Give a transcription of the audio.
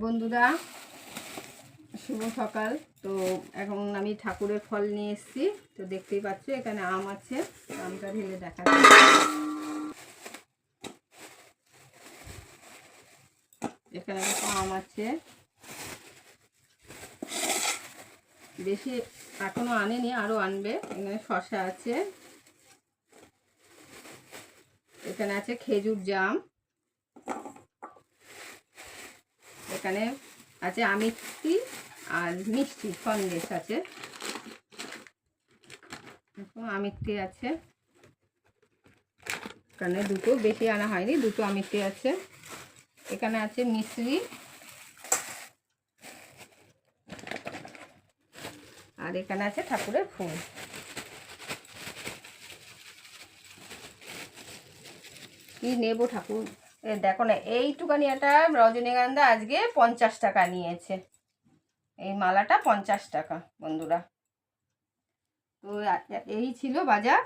বন্ধুরা শুভ সকাল। তো এখন আমি ঠাকুরের ফল নিয়ে এসেছি। তো দেখতেই পাচ্ছ এখানে আম আছে, আমটা ঢেলে দেখাচ্ছি। এখানে আম আছে, বেশি এখনো আনেনি, আরো আনবে। এখানে শসা আছে, এখানে আছে খেজুর জাম, এখানে আছে আমিত্তি আর মিষ্টি সন্দেশ আছে, আমিত্তি আছে। এখানে দুটো, বেশি আনা হয়নি, দুটো আমিত্তি আছে। এখানে আছে মিশ্রি, আর এখানে আছে ঠাকুরের ফুল। কি নেবো ঠাকুর, দেখো না, এইটুকানি একটা রজনীগন্ধা আজকে 50 টাকা নিয়েছে। এই মালাটা 50 টাকা বন্ধুরা। তো এই ছিল বাজার।